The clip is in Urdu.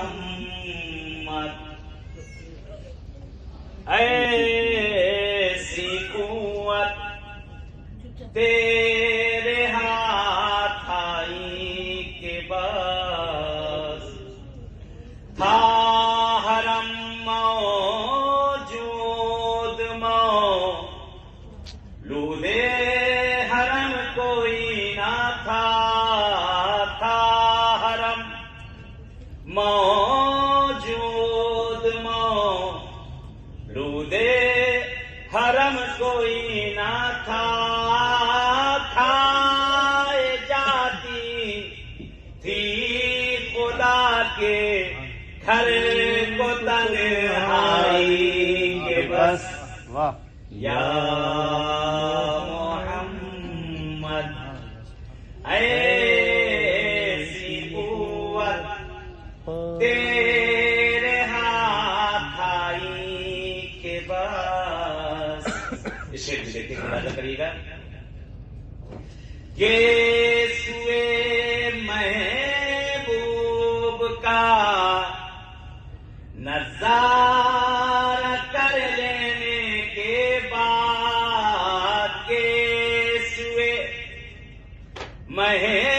محمد ایسی قوت تیرے ہاتھ آئی کہ بس تھا حرم موجود مولود حرم کوئی نہ تھا حرم موجود مولود حرم کوئی نہ تھا کھائے جاتی تھی خدا کے گھر کو تنہائی کے بس یا محمد ایسی قوت تیرے ہاتھ آئی کہ بس اس شعر بھی دیکھتے اندازہ کریے گا کہ سوئے محبوب کا نظارہ کر لینے کے بعد کے سوئے محبوب